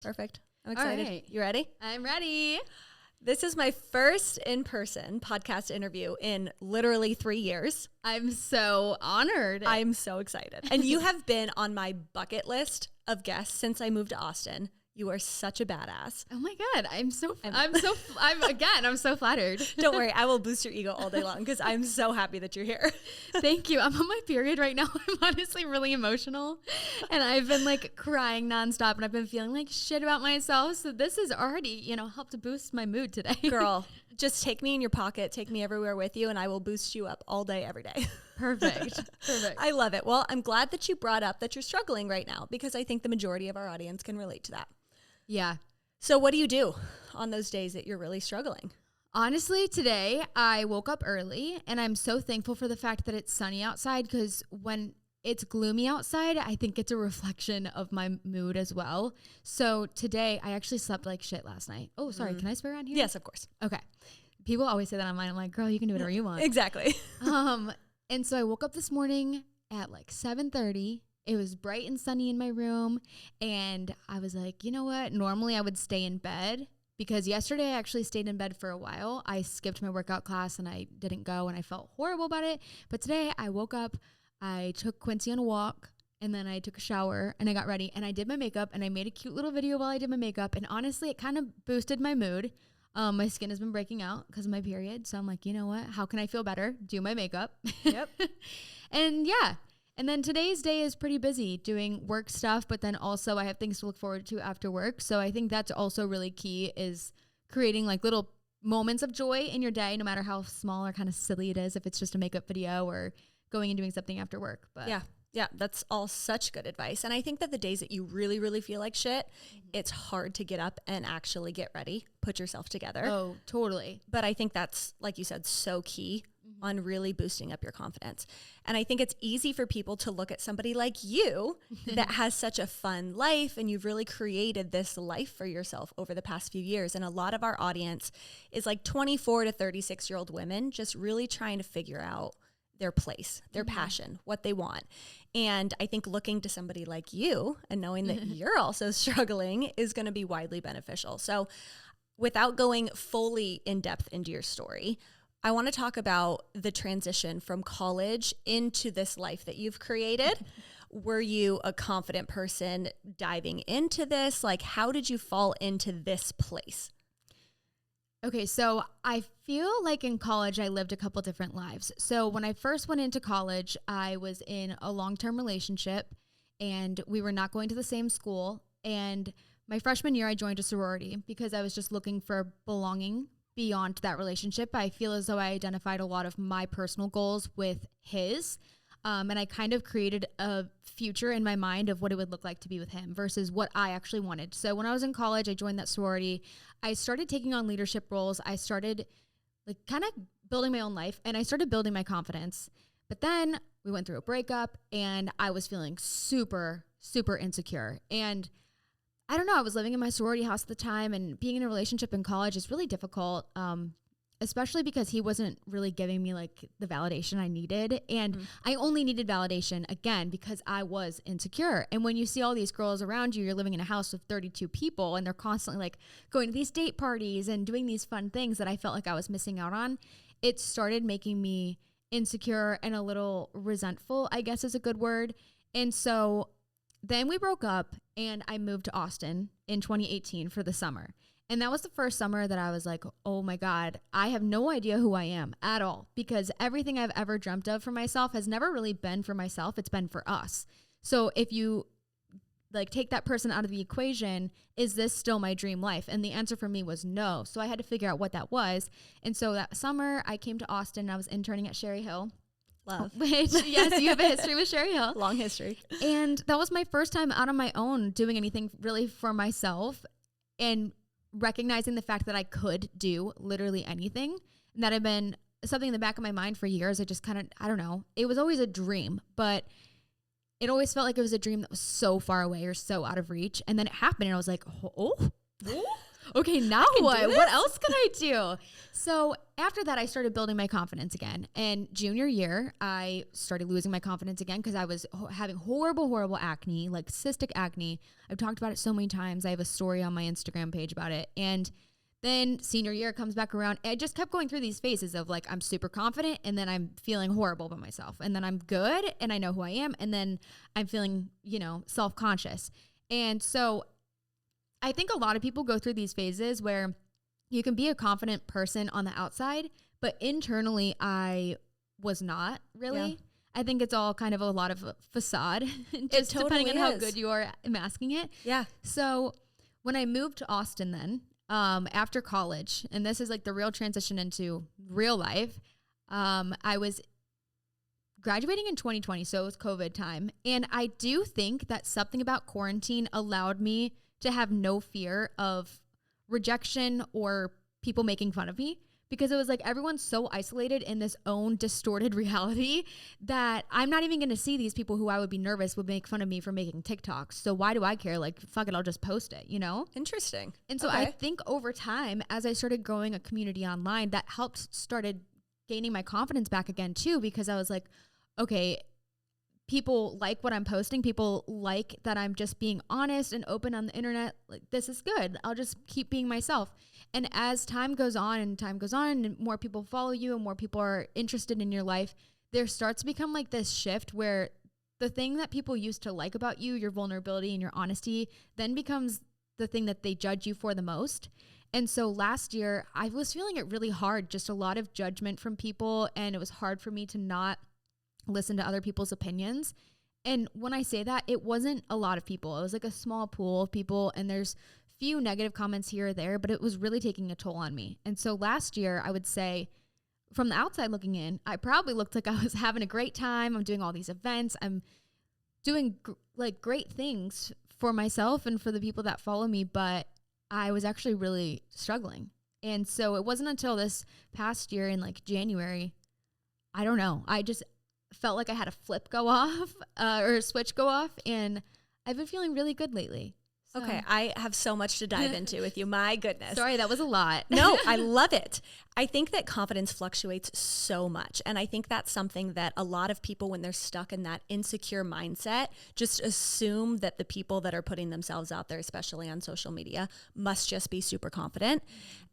Perfect. I'm excited. All right. You ready? I'm ready. This is my first in-person podcast interview in literally 3 years. I'm so honored. I'm so excited. And you have been on my bucket list of guests since I moved to Austin. You are such a badass. Oh my God. I'm so flattered. Don't worry. I will boost your ego all day long because I'm so happy that you're here. Thank you. I'm on my period right now. I'm honestly really emotional and I've been like crying nonstop and I've been feeling like shit about myself. So this has already, helped to boost my mood today. Girl, just take me in your pocket, take me everywhere with you, and I will boost you up all day, every day. Perfect. I love it. Well, I'm glad that you brought up that you're struggling right now because I think the majority of our audience can relate to that. Yeah. So what do you do on those days that you're really struggling? Honestly, today I woke up early and I'm so thankful for the fact that it's sunny outside because when it's gloomy outside, I think it's a reflection of my mood as well. So today I actually slept like shit last night. Oh, sorry. Can I swear on here? Yes, of course. Okay. People always say that online. I'm like, girl, you can do whatever you want. Exactly. And so I woke up this morning at like 7:30. It was bright and sunny in my room. And I was like, you know what? Normally I would stay in bed because yesterday I actually stayed in bed for a while. I skipped my workout class and I didn't go and I felt horrible about it. But today I woke up, I took Quincy on a walk and then I took a shower and I got ready and I did my makeup and I made a cute little video while I did my makeup. And honestly, it kind of boosted my mood. My skin has been breaking out because of my period. So I'm like, you know what? How can I feel better? Do my makeup. Yep. And yeah. And then today's day is pretty busy doing work stuff, but then also I have things to look forward to after work. So I think that's also really key is creating like little moments of joy in your day, no matter how small or kind of silly it is, if it's just a makeup video or going and doing something after work. But Yeah, that's all such good advice. And I think that the days that you really, really feel like shit, it's hard to get up and actually get ready, put yourself together. Oh, totally. But I think that's, like you said, so key on really boosting up your confidence. And I think it's easy for people to look at somebody like you that has such a fun life and you've really created this life for yourself over the past few years. And a lot of our audience is like 24 to 36-year-old women just really trying to figure out their place, their passion, what they want. And I think looking to somebody like you and knowing that you're also struggling is going to be widely beneficial. So without going fully in depth into your story, I want to talk about the transition from college into this life that you've created. Were you a confident person diving into this? Like, how did you fall into this place? Okay, so I feel like in college I lived a couple different lives. So when I first went into college, I was in a long-term relationship and we were not going to the same school. And my freshman year, I joined a sorority because I was just looking for belonging beyond that relationship. I feel as though I identified a lot of my personal goals with his. And I kind of created a future in my mind of what it would look like to be with him versus what I actually wanted. So when I was in college, I joined that sorority. I started taking on leadership roles. I started like kind of building my own life and I started building my confidence. But then we went through a breakup and I was feeling super, super insecure. And I don't know, I was living in my sorority house at the time and being in a relationship in college is really difficult. Especially because he wasn't really giving me like the validation I needed. And I only needed validation again because I was insecure. And when you see all these girls around you, you're living in a house with 32 people and they're constantly like going to these date parties and doing these fun things that I felt like I was missing out on. It started making me insecure and a little resentful, I guess is a good word. And so then we broke up and I moved to Austin in 2018 for the summer. And that was the first summer that I was like, oh my God, I have no idea who I am at all because everything I've ever dreamt of for myself has never really been for myself. It's been for us. So if you like take that person out of the equation, is this still my dream life? And the answer for me was no. So I had to figure out what that was. And so that summer I came to Austin and I was interning at Sherry Hill. Love. Which, yes, you have a history with Sherry Hill. Long history. And that was my first time out on my own doing anything really for myself. And recognizing the fact that I could do literally anything and that had been something in the back of my mind for years. I just kind of, I don't know. It was always a dream, but it always felt like it was a dream that was so far away or so out of reach. And then it happened and I was like, okay, now what? What else can I do? So after that, I started building my confidence again. And junior year, I started losing my confidence again because I was having horrible acne, like cystic acne. I've talked about it so many times. I have a story on my Instagram page about it. And then senior year comes back around. I just kept going through these phases of like, I'm super confident and then I'm feeling horrible about myself. And then I'm good and I know who I am. And then I'm feeling, self-conscious. And so I think a lot of people go through these phases where you can be a confident person on the outside, but internally I was not really. Yeah. I think it's all kind of a lot of a facade, just depending on how good you are at masking it. Yeah. So when I moved to Austin then, after college, and this is like the real transition into real life, I was graduating in 2020, so it was COVID time. And I do think that something about quarantine allowed me to have no fear of rejection or people making fun of me, because it was like everyone's so isolated in this own distorted reality that I'm not even going to see these people who I would be nervous would make fun of me for making TikToks. So why do I care? Like, fuck it, I'll just post it, Interesting. And so I think over time, as I started growing a community online, that started gaining my confidence back again too, because I was like, okay, people like what I'm posting. People like that I'm just being honest and open on the internet. Like, this is good. I'll just keep being myself. And as time goes on and more people follow you and more people are interested in your life, there starts to become like this shift where the thing that people used to like about you, your vulnerability and your honesty, then becomes the thing that they judge you for the most. And so last year I was feeling it really hard, just a lot of judgment from people. And it was hard for me to not listen to other people's opinions. And when I say that, it wasn't a lot of people. It was like a small pool of people, and there's few negative comments here or there, but it was really taking a toll on me. And so last year, I would say from the outside looking in, I probably looked like I was having a great time. I'm doing all these events. I'm doing great things for myself and for the people that follow me, but I was actually really struggling. And so it wasn't until this past year in like January, I don't know, I just felt like I had a flip go off or a switch go off, and I've been feeling really good lately. So. Okay, I have so much to dive into with you. My goodness. Sorry, that was a lot. No, I love it. I think that confidence fluctuates so much. And I think that's something that a lot of people, when they're stuck in that insecure mindset, just assume that the people that are putting themselves out there, especially on social media, must just be super confident.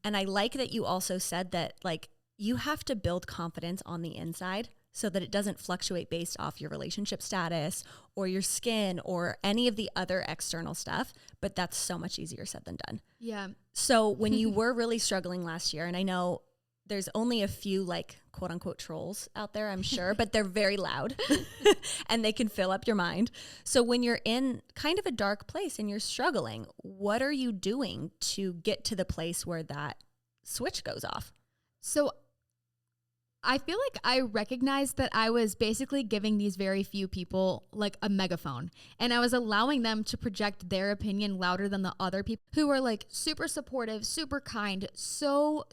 And I like that you also said that, like, you have to build confidence on the inside so that it doesn't fluctuate based off your relationship status or your skin or any of the other external stuff. But that's so much easier said than done. Yeah. So when you were really struggling last year, and I know there's only a few like quote unquote trolls out there, I'm sure, but they're very loud and they can fill up your mind. So when you're in kind of a dark place and you're struggling, what are you doing to get to the place where that switch goes off? So I feel like I recognized that I was basically giving these very few people like a megaphone, and I was allowing them to project their opinion louder than the other people who were like super supportive, super kind, so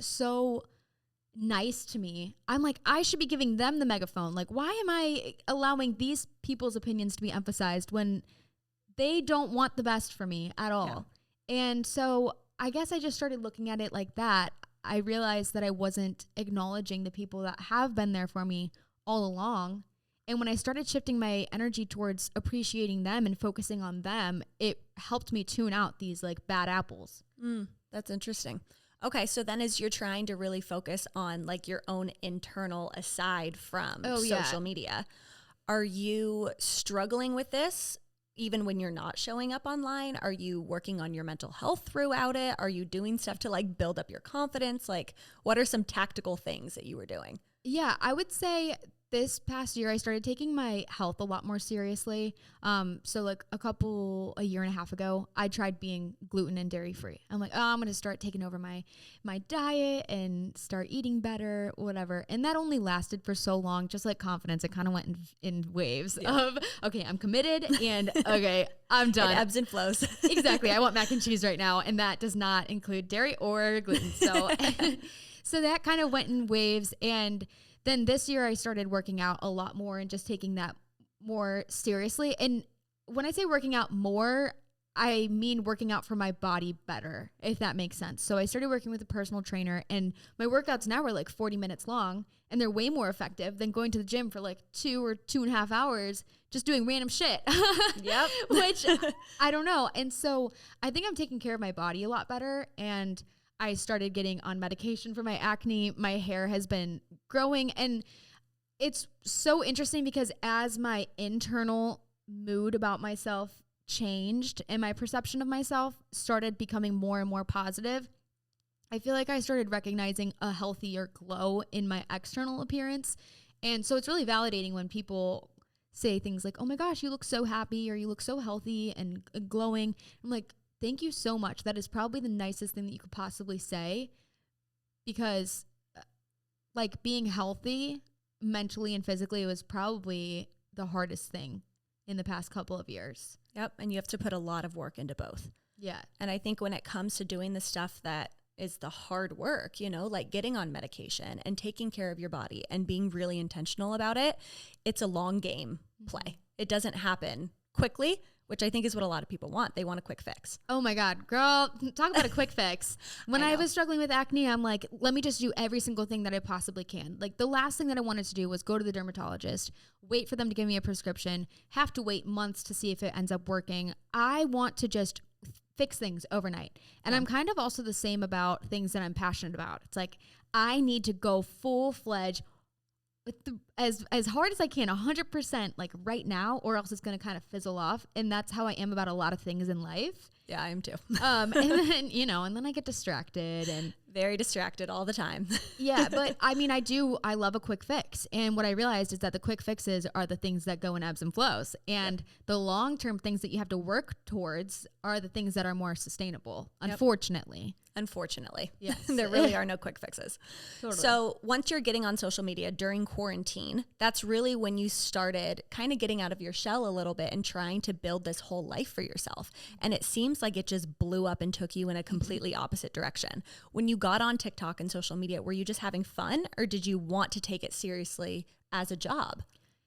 nice to me. I'm like, I should be giving them the megaphone. Like, why am I allowing these people's opinions to be emphasized when they don't want the best for me at all? Yeah. And so I guess I just started looking at it like that. I realized that I wasn't acknowledging the people that have been there for me all along. And when I started shifting my energy towards appreciating them and focusing on them, it helped me tune out these like bad apples. That's interesting. Okay, so then as you're trying to really focus on like your own internal aside from social media, are you struggling with this? Even when you're not showing up online? Are you working on your mental health throughout it? Are you doing stuff to like build up your confidence? Like, what are some tactical things that you were doing? Yeah, I would say this past year, I started taking my health a lot more seriously. So like a year and a half ago, I tried being gluten and dairy free. I'm like, I'm going to start taking over my diet and start eating better, whatever. And that only lasted for so long, just like confidence. It kind of went in waves of, okay, I'm committed and okay, I'm done. It ebbs and flows. Exactly. I want mac and cheese right now. And that does not include dairy or gluten. So, so that kind of went in waves. And then this year I started working out a lot more and just taking that more seriously. And when I say working out more, I mean working out for my body better, if that makes sense. So I started working with a personal trainer, and my workouts now are like 40 minutes long, and they're way more effective than going to the gym for like 2 or 2.5 hours just doing random shit. Yep. Which I don't know. And so I think I'm taking care of my body a lot better. And I started getting on medication for my acne. My hair has been growing, and it's so interesting because as my internal mood about myself changed and my perception of myself started becoming more and more positive, I feel like I started recognizing a healthier glow in my external appearance. And so it's really validating when people say things like, oh my gosh, you look so happy, or you look so healthy and glowing. I'm like, thank you so much. That is probably the nicest thing that you could possibly say, because like being healthy mentally and physically was probably the hardest thing in the past couple of years. Yep. And you have to put a lot of work into both. Yeah. And I think when it comes to doing the stuff that is the hard work, you know, like getting on medication and taking care of your body and being really intentional about it, it's a long game play. It doesn't happen quickly, which I think is what a lot of people want. They want a quick fix. Oh my God, girl, talk about a quick fix. When I was struggling with acne, I'm like, let me just do every single thing that I possibly can. Like the last thing that I wanted to do was go to the dermatologist, wait for them to give me a prescription, have to wait months to see if it ends up working. I want to just fix things overnight. And I'm kind of also the same about things that I'm passionate about. It's like, I need to go full-fledged with as hard as I can, 100%, like right now, or else it's going to kind of fizzle off. And that's how I am about a lot of things in life. Yeah, I am too. And then, you know, and then I get distracted and very distracted all the time. Yeah. But I mean, I love a quick fix. And what I realized is that the quick fixes are the things that go in ebbs and flows. And the long-term things that you have to work towards are the things that are more sustainable, unfortunately. Unfortunately. Yes. There really are no quick fixes. Totally. So once you're getting on social media during quarantine, that's really when you started kind of getting out of your shell a little bit and trying to build this whole life for yourself. And it seems like it just blew up and took you in a completely opposite direction. When you got on TikTok and social media, were you just having fun, or did you want to take it seriously as a job?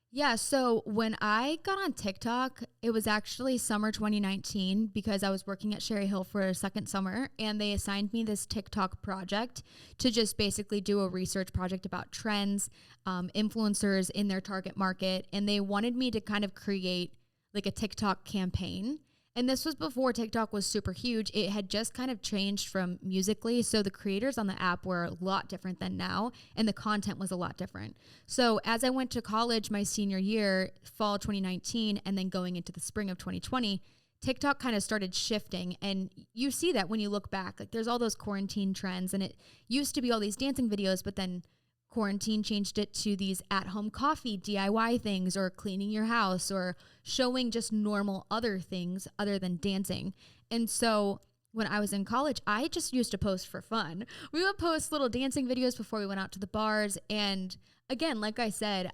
Yeah, so when I got on TikTok, it was actually summer 2019 because I was working at Sherry Hill for a second summer, and they assigned me this TikTok project to just basically do a research project about trends, influencers in their target market, and they wanted me to kind of create like a TikTok campaign. And this was before TikTok was super huge. It had just kind of changed from Musical.ly. So the creators on the app were a lot different than now, and the content was a lot different. So as I went to college my senior year, fall 2019, and then going into the spring of 2020, TikTok kind of started shifting. And you see that when you look back, like there's all those quarantine trends, and it used to be all these dancing videos, but then quarantine changed it to these at-home coffee DIY things, or cleaning your house, or showing just normal other things other than dancing. And so when I was in college, I just used to post for fun. We would post little dancing videos before we went out to the bars. And again, like I said,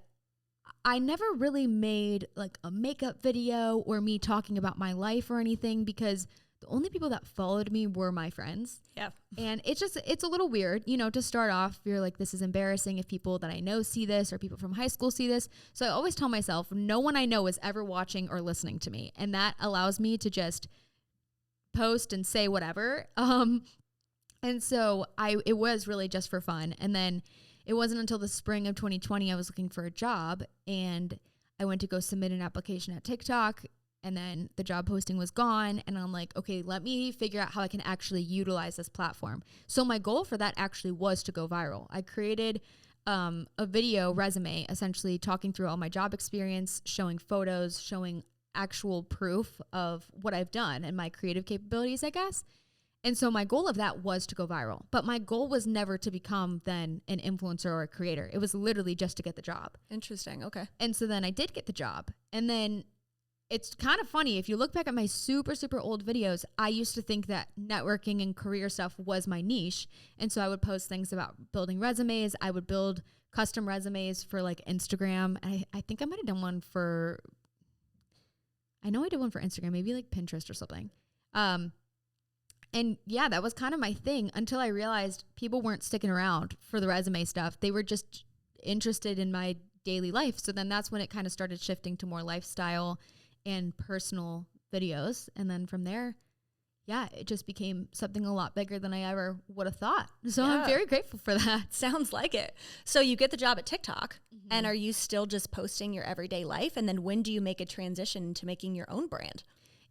I never really made like a makeup video or me talking about my life or anything, because the only people that followed me were my friends. Yeah. And it's a little weird, you know, to start off, you're like, this is embarrassing if people that I know see this, or people from high school see this. So I always tell myself, no one I know is ever watching or listening to me. And that allows me to just post and say whatever. And so it was really just for fun. And then it wasn't until the spring of 2020, I was looking for a job, and I went to go submit an application at TikTok. And then the job posting was gone. And I'm like, okay, let me figure out how I can actually utilize this platform. So my goal for that actually was to go viral. I created a video resume, essentially talking through all my job experience, showing photos, showing actual proof of what I've done and my creative capabilities, I guess. And so my goal of that was to go viral. But my goal was never to become then an influencer or a creator. It was literally just to get the job. Interesting. Okay. And so then I did get the job. And then it's kind of funny. If you look back at my super, super old videos, I used to think that networking and career stuff was my niche. And so I would post things about building resumes. I would build custom resumes for like Instagram. I think I might have done one for, I know I did one for Instagram, maybe like Pinterest or something. And yeah, that was kind of my thing until I realized people weren't sticking around for the resume stuff. They were just interested in my daily life. So then that's when it kind of started shifting to more lifestyle and personal videos. And then from there, yeah, it just became something a lot bigger than I ever would have thought. So I'm very grateful for that. Sounds like it. So you get the job at TikTok, and are you still just posting your everyday life? And then when do you make a transition to making your own brand?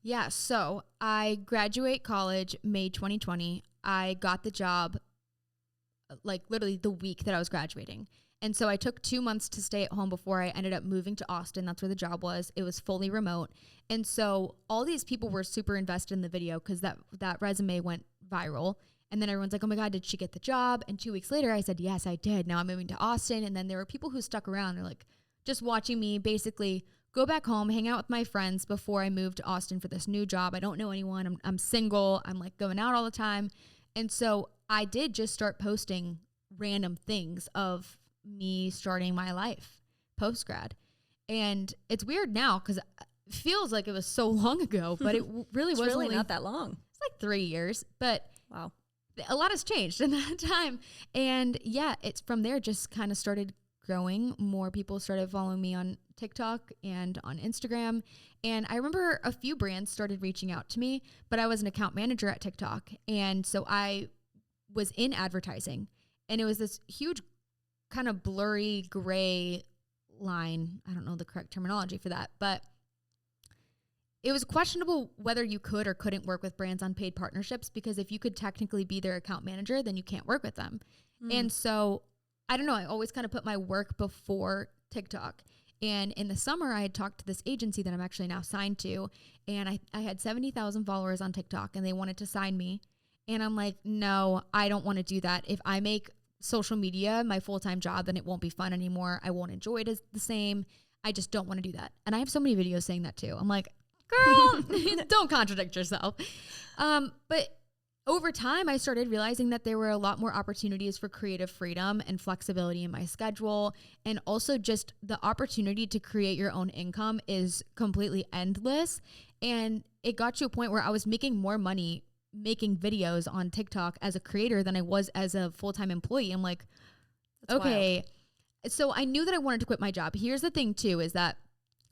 Yeah, so I graduate college May 2020. I got the job like literally the week that I was graduating. And so I took 2 months to stay at home before I ended up moving to Austin. That's where the job was. It was fully remote. And so all these people were super invested in the video because that resume went viral. And then everyone's like, oh my God, did she get the job? And 2 weeks later, I said, yes, I did. Now I'm moving to Austin. And then there were people who stuck around. They're like just watching me basically go back home, hang out with my friends before I moved to Austin for this new job. I don't know anyone. I'm single. I'm like going out all the time. And so I did just start posting random things of me starting my life post-grad. And it's weird now because it feels like it was so long ago, but it really was really only not that long. It's like 3 years, but wow, a lot has changed in that time. And yeah, it's from there just kind of started growing. More people started following me on TikTok and on Instagram. And I remember a few brands started reaching out to me, but I was an account manager at TikTok. And so I was in advertising, and it was this huge kind of blurry gray line. I don't know the correct terminology for that, but it was questionable whether you could or couldn't work with brands on paid partnerships, because if you could technically be their account manager, then you can't work with them. And so I don't know, I always kind of put my work before TikTok. And in the summer, I had talked to this agency that I'm actually now signed to, and I had 70,000 followers on TikTok, and they wanted to sign me. And I'm like, no, I don't want to do that. If I make social media my full-time job, then it won't be fun anymore. I won't enjoy it as the same. I just don't want to do that. And I have so many videos saying that too. I'm like, girl, don't contradict yourself. But over time, I started realizing that there were a lot more opportunities for creative freedom and flexibility in my schedule. And also just the opportunity to create your own income is completely endless. And it got to a point where I was making more money making videos on TikTok as a creator than I was as a full-time employee. I'm like, that's okay. Wild. So I knew that I wanted to quit my job. Here's the thing too, is that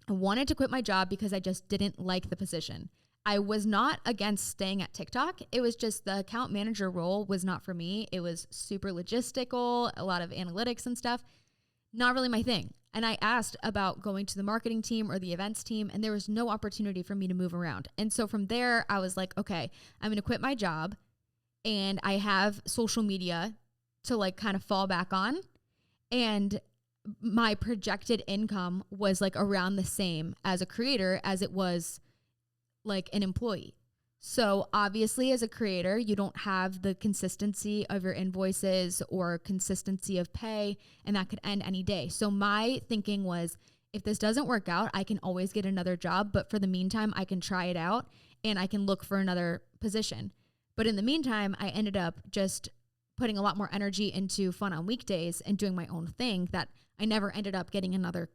I wanted to quit my job because I just didn't like the position. I was not against staying at TikTok. It was just the account manager role was not for me. It was super logistical, a lot of analytics and stuff. Not really my thing. And I asked about going to the marketing team or the events team, and there was no opportunity for me to move around. And so from there, I was like, okay, I'm going to quit my job, and I have social media to like kind of fall back on. And my projected income was like around the same as a creator as it was like an employee. So obviously as a creator, you don't have the consistency of your invoices or consistency of pay, and that could end any day. So my thinking was, if this doesn't work out, I can always get another job, but for the meantime, I can try it out and I can look for another position. But in the meantime, I ended up just putting a lot more energy into Fun On Weekdays and doing my own thing that I never ended up getting another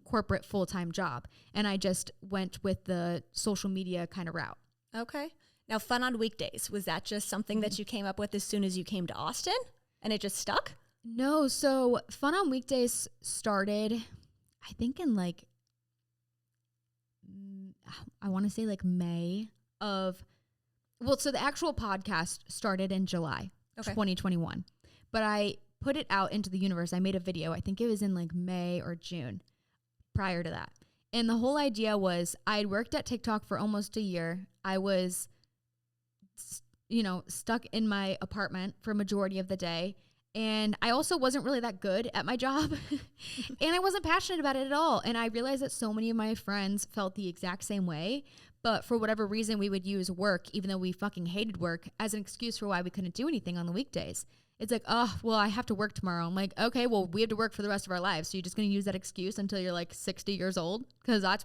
corporate full-time job. And I just went with the social media kind of route. Okay. Now, Fun On Weekdays, was that just something that you came up with as soon as you came to Austin and it just stuck? No. So Fun On Weekdays started, I think in like, I want to say like May of, well, so the actual podcast started in July 2021, but I put it out into the universe. I made a video. I think it was in like May or June prior to that. And the whole idea was I'd worked at TikTok for almost a year. I was, stuck in my apartment for a majority of the day. And I also wasn't really that good at my job. And I wasn't passionate about it at all. And I realized that so many of my friends felt the exact same way. But for whatever reason, we would use work, even though we fucking hated work, as an excuse for why we couldn't do anything on the weekdays. It's like, oh, well, I have to work tomorrow. I'm like, okay, well, we have to work for the rest of our lives. So you're just going to use that excuse until you're like 60 years old? Because that's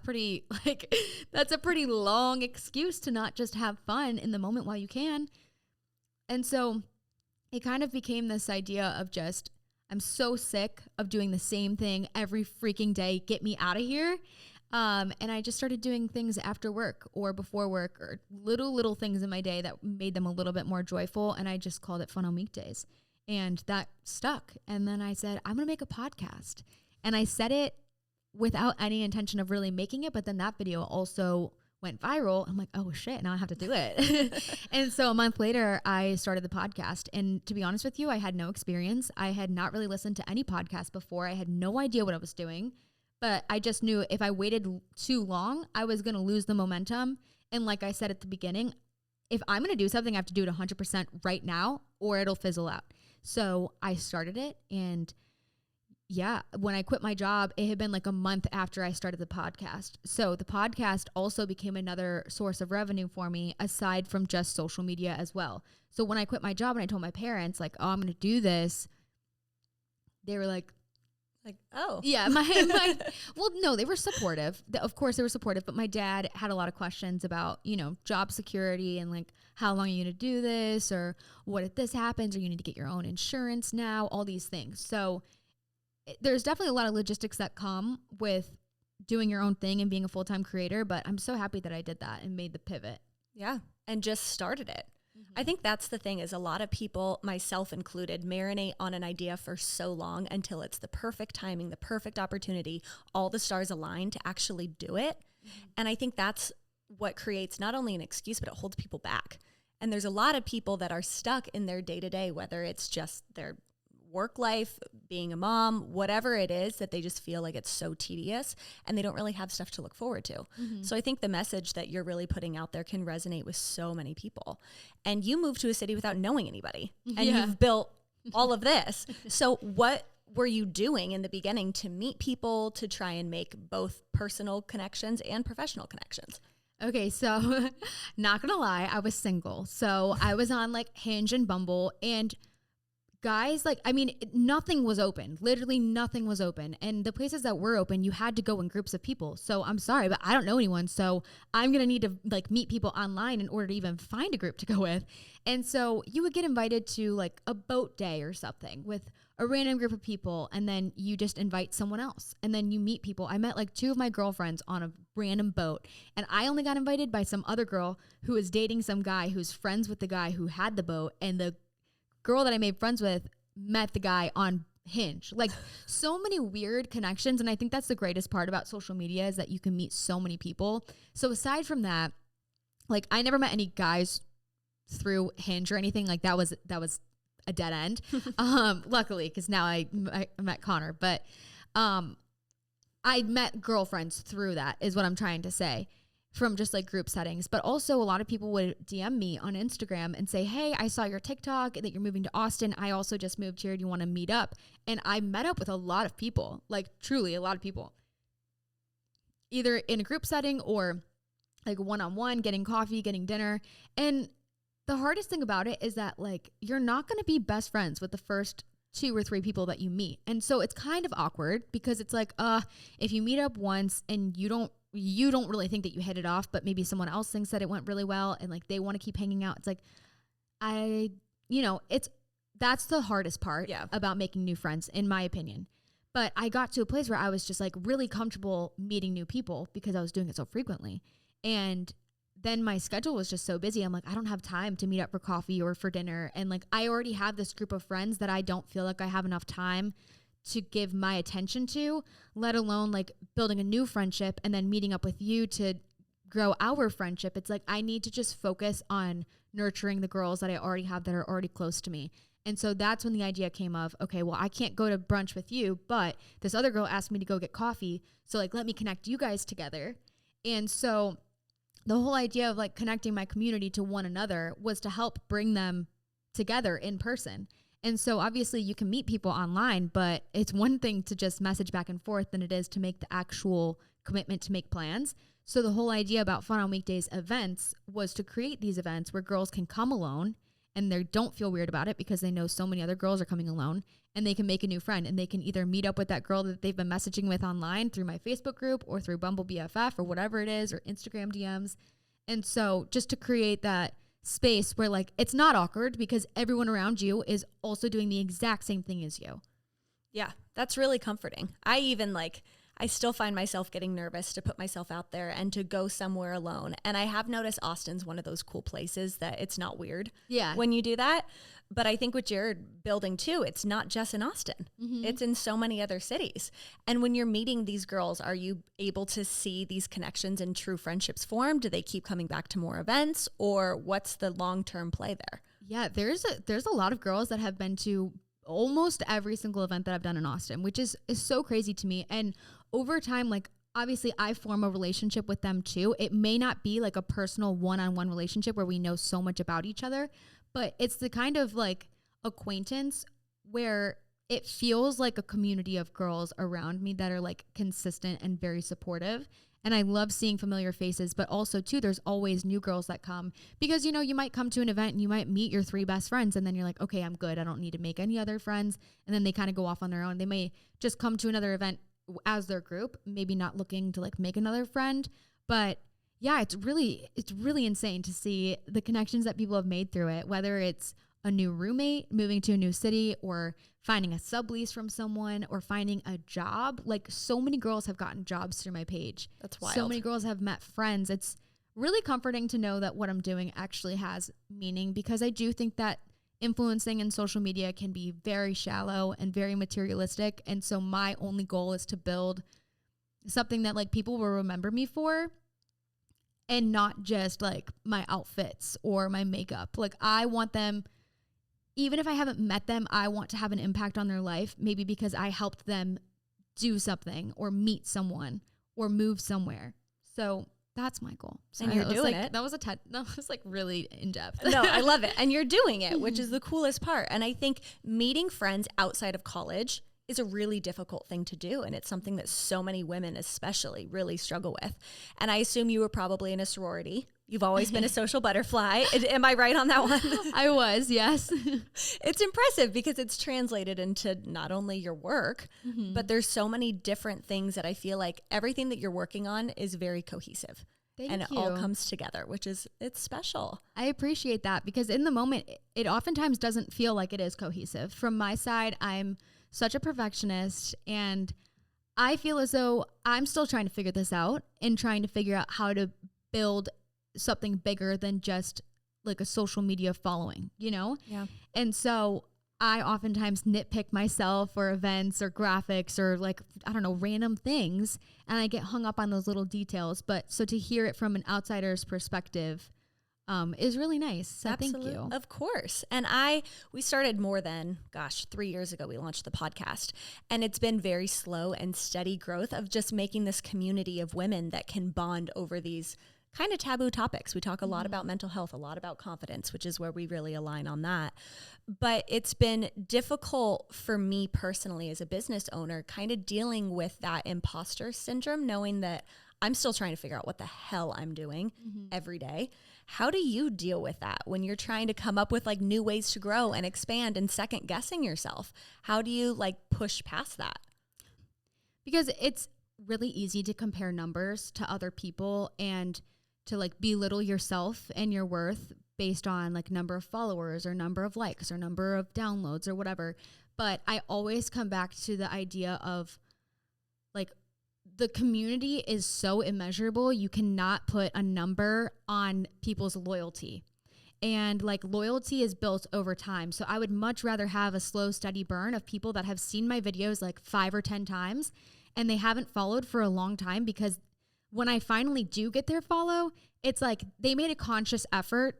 that's a pretty long excuse to not just have fun in the moment while you can. And so it kind of became this idea of just, I'm so sick of doing the same thing every freaking day. Get me out of here. And I just started doing things after work or before work, or little things in my day that made them a little bit more joyful. And I just called it Fun On Weekdays. And that stuck. And then I said, I'm going to make a podcast. And I said it without any intention of really making it. But then that video also went viral. I'm like, oh shit, now I have to do it. And so a month later, I started the podcast. And to be honest with you, I had no experience. I had not really listened to any podcast before. I had no idea what I was doing. But I just knew if I waited too long, I was going to lose the momentum. And like I said at the beginning, if I'm going to do something, I have to do it 100% right now or it'll fizzle out. So I started it. And yeah, when I quit my job, it had been like a month after I started the podcast. So the podcast also became another source of revenue for me aside from just social media as well. So when I quit my job and I told my parents like, oh, I'm going to do this, they were like, oh. Yeah, well, no, they were supportive. Of course they were supportive, but my dad had a lot of questions about, you know, job security and like, how long are you going to do this? Or what if this happens? Or you need to get your own insurance now, all these things. So there's definitely a lot of logistics that come with doing your own thing and being a full-time creator, but I'm so happy that I did that and made the pivot. Yeah. And just started it. I think that's the thing is a lot of people, myself included, marinate on an idea for so long until it's the perfect timing, the perfect opportunity, all the stars align to actually do it. And I think that's what creates not only an excuse, but it holds people back. And there's a lot of people that are stuck in their day-to-day, whether it's just their work life, being a mom, whatever it is, that they just feel like it's so tedious and they don't really have stuff to look forward to. So I think the message that you're really putting out there can resonate with so many people. And you moved to a city without knowing anybody and you've built all of this. So what were you doing in the beginning to meet people, to try and make both personal connections and professional connections? Okay, so not gonna lie, I was single. So I was on like Hinge and Bumble, and guys, like, I mean, nothing was open. Literally nothing was open. And the places that were open, you had to go in groups of people. So I'm sorry, but I don't know anyone. So I'm going to need to like meet people online in order to even find a group to go with. And so you would get invited to like a boat day or something with a random group of people. And then you just invite someone else. And then you meet people. I met like 2 of my girlfriends on a random boat. And I only got invited by some other girl who was dating some guy who's friends with the guy who had the boat. And the girl that I made friends with met the guy on Hinge. Like so many weird connections. And I think that's the greatest part about social media is that you can meet so many people. So aside from that, like I never met any guys through Hinge or anything. Like that was a dead end. Luckily, because now I met Connor. But I met girlfriends through that is what I'm trying to say. From just like group settings. But also a lot of people would DM me on Instagram and say, hey, I saw your TikTok that you're moving to Austin. I also just moved here. Do you want to meet up? And I met up with a lot of people, like truly a lot of people, either in a group setting or like one-on-one, getting coffee, getting dinner. And the hardest thing about it is that like, you're not going to be best friends with the first 2 or 3 people that you meet. And so it's kind of awkward because it's like, if you meet up once and you don't really think that you hit it off, but maybe someone else thinks that it went really well and like they want to keep hanging out. It's like, that's the hardest part about making new friends, in my opinion. But I got to a place where I was just like really comfortable meeting new people because I was doing it so frequently. And then my schedule was just so busy. I'm like, I don't have time to meet up for coffee or for dinner. And like, I already have this group of friends that I don't feel like I have enough time to give my attention to, let alone like building a new friendship and then meeting up with you to grow our friendship. It's like, I need to just focus on nurturing the girls that I already have that are already close to me. And so that's when the idea came of, okay, well, I can't go to brunch with you, but this other girl asked me to go get coffee. So like, let me connect you guys together. And so the whole idea of like connecting my community to one another was to help bring them together in person. And so obviously you can meet people online, but it's one thing to just message back and forth than it is to make the actual commitment to make plans. So the whole idea about Fun On Weekdays events was to create these events where girls can come alone and they don't feel weird about it because they know so many other girls are coming alone, and they can make a new friend and they can either meet up with that girl that they've been messaging with online through my Facebook group or through Bumble BFF or whatever it is, or Instagram DMs. And so just to create that space where like it's not awkward because everyone around you is also doing the exact same thing as you. Yeah, that's really comforting. I I still find myself getting nervous to put myself out there and to go somewhere alone. And I have noticed Austin's one of those cool places that it's not weird when you do that. But I think what you're building too, it's not just in Austin. It's in so many other cities. And when you're meeting these girls, are you able to see these connections and true friendships form? Do they keep coming back to more events, or what's the long-term play there? Yeah, there's a lot of girls that have been to almost every single event that I've done in Austin, which is so crazy to me. And over time, like, obviously I form a relationship with them too. It may not be like a personal one-on-one relationship where we know so much about each other, but it's the kind of like acquaintance where it feels like a community of girls around me that are like consistent and very supportive. And I love seeing familiar faces, but also too, there's always new girls that come because, you know, you might come to an event and you might meet your 3 best friends and then you're like, okay, I'm good. I don't need to make any other friends. And then they kind of go off on their own. They may just come to another event as their group, maybe not looking to like make another friend, but yeah, it's really insane to see the connections that people have made through it, whether it's a new roommate moving to a new city or finding a sublease from someone or finding a job. Like, so many girls have gotten jobs through my page. That's wild. So many girls have met friends. It's really comforting to know that what I'm doing actually has meaning, because I do think that influencing in social media can be very shallow and very materialistic. And so my only goal is to build something that like people will remember me for, and not just like my outfits or my makeup. Like, I want them, even if I haven't met them, I want to have an impact on their life, maybe because I helped them do something or meet someone or move somewhere. So that's my goal. So and you're doing it. That was like really in depth. No, I love it. And you're doing it, which is the coolest part. And I think meeting friends outside of college is a really difficult thing to do. And it's something that so many women especially really struggle with. And I assume you were probably in a sorority. You've always been a social butterfly. Am I right on that one? I was, yes. It's impressive because it's translated into not only your work, but there's so many different things that I feel like everything that you're working on is very cohesive. And it all comes together, it's special. I appreciate that, because in the moment, it oftentimes doesn't feel like it is cohesive. From my side, I'm such a perfectionist, and I feel as though I'm still trying to figure this out and trying to figure out how to build something bigger than just like a social media following, you know? Yeah. And so I oftentimes nitpick myself for events or graphics or like, I don't know, random things. And I get hung up on those little details. But so to hear it from an outsider's perspective is really nice. So Absolutely. Thank you. Of course. And we started more than, 3 years ago, we launched the podcast, and it's been very slow and steady growth of just making this community of women that can bond over these kind of taboo topics. We talk a lot about mental health, a lot about confidence, which is where we really align on that. But it's been difficult for me personally as a business owner, kind of dealing with that imposter syndrome, knowing that I'm still trying to figure out what the hell I'm doing every day. How do you deal with that when you're trying to come up with like new ways to grow and expand and second guessing yourself? How do you like push past that? Because it's really easy to compare numbers to other people and to like belittle yourself and your worth based on like number of followers or number of likes or number of downloads or whatever. But I always come back to the idea of like, the community is so immeasurable. You cannot put a number on people's loyalty. And like, loyalty is built over time. So I would much rather have a slow, steady burn of people that have seen my videos like 5 or 10 times and they haven't followed for a long time, because when I finally do get their follow, it's like they made a conscious effort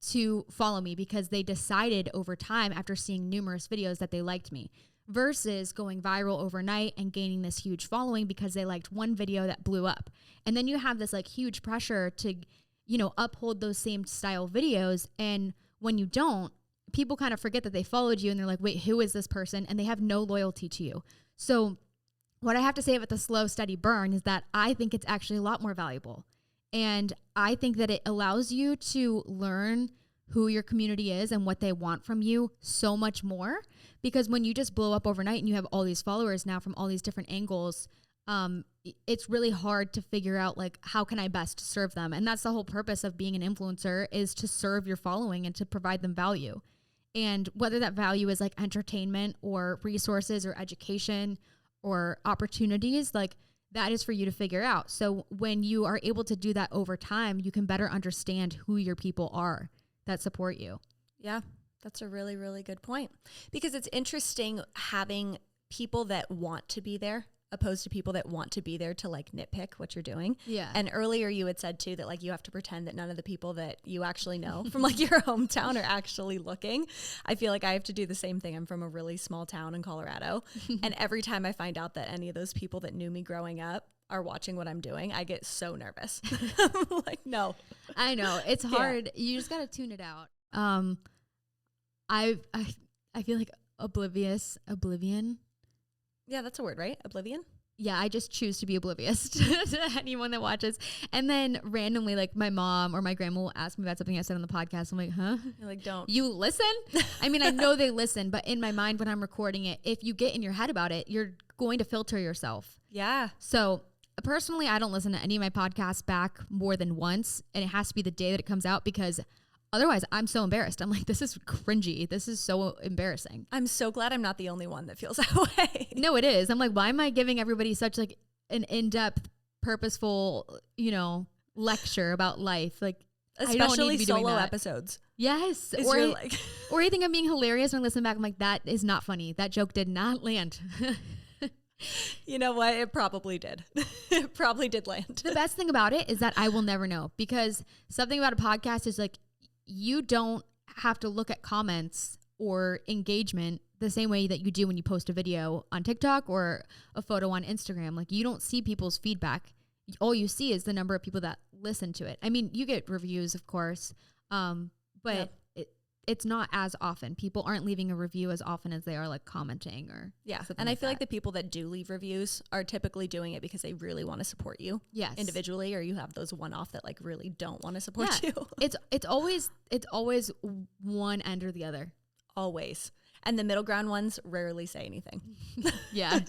to follow me because they decided over time after seeing numerous videos that they liked me, versus going viral overnight and gaining this huge following because they liked one video that blew up. And then you have this like huge pressure to, you know, uphold those same style videos. And when you don't, people kind of forget that they followed you and they're like, wait, who is this person? And they have no loyalty to you. So what I have to say about the slow, steady burn is that I think it's actually a lot more valuable. And I think that it allows you to learn who your community is and what they want from you so much more. Because when you just blow up overnight and you have all these followers now from all these different angles, it's really hard to figure out like, how can I best serve them? And that's the whole purpose of being an influencer, is to serve your following and to provide them value. And whether that value is like entertainment or resources or education or opportunities, like that is for you to figure out. So when you are able to do that over time, you can better understand who your people are that support you. Yeah, that's a really, really good point. Because it's interesting having people that want to be there opposed to people that want to be there to like nitpick what you're doing. Yeah. And earlier you had said too that like you have to pretend that none of the people that you actually know from like your hometown are actually looking. I feel like I have to do the same thing. I'm from a really small town in Colorado. And every time I find out that any of those people that knew me growing up are watching what I'm doing, I get so nervous. I'm like, no. I know. It's hard. Yeah. You just got to tune it out. I feel like oblivion. Yeah, that's a word, right? Oblivion? Yeah, I just choose to be oblivious to anyone that watches. And then randomly, like my mom or my grandma will ask me about something I said on the podcast. I'm like, huh? You're like, don't. You listen? I mean, I know they listen, but in my mind when I'm recording it, if you get in your head about it, you're going to filter yourself. Yeah. So personally, I don't listen to any of my podcasts back more than once. And it has to be the day that it comes out because otherwise, I'm so embarrassed. I'm like, this is cringy. This is so embarrassing. I'm so glad I'm not the only one that feels that way. No, it is. I'm like, why am I giving everybody such like an in-depth, purposeful, lecture about life? Like, especially I don't need to be solo doing that. episodes. Yes. Or you think I'm being hilarious when I listen back. I'm like, that is not funny. That joke did not land. You know what? It probably did. It probably did land. The best thing about it is that I will never know because something about a podcast is like, you don't have to look at comments or engagement the same way that you do when you post a video on TikTok or a photo on Instagram. Like you don't see people's feedback. All you see is the number of people that listen to it. I mean, you get reviews, of course, but it's not as often. People aren't leaving a review as often as they are like commenting or And I feel like the people that do leave reviews are typically doing it because they really want to support you individually, or you have those one-off that like really don't want to support you. It's always one end or the other. Always. And the middle ground ones rarely say anything. Yeah.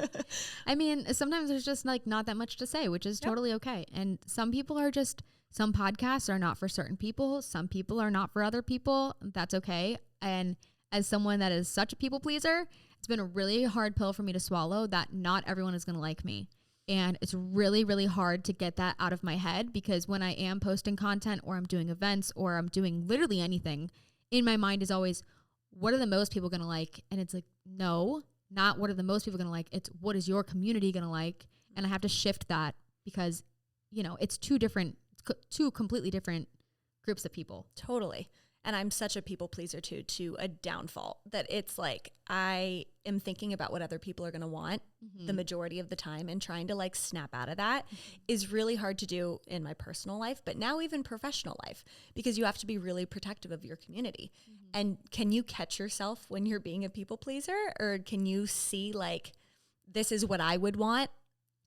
I mean, sometimes there's just like not that much to say, which is totally okay. And some podcasts are not for certain people. Some people are not for other people. That's okay. And as someone that is such a people pleaser, it's been a really hard pill for me to swallow that not everyone is going to like me. And it's really, really hard to get that out of my head because when I am posting content or I'm doing events or I'm doing literally anything, in my mind is always, what are the most people going to like? And it's like, no, not what are the most people going to like. It's what is your community going to like? And I have to shift that because, it's two completely different groups of people. Totally. And I'm such a people pleaser too, to a downfall that it's like, I am thinking about what other people are going to want the majority of the time and trying to like snap out of that is really hard to do in my personal life, but now even professional life, because you have to be really protective of your community. And can you catch yourself when you're being a people pleaser, or can you see like, this is what I would want,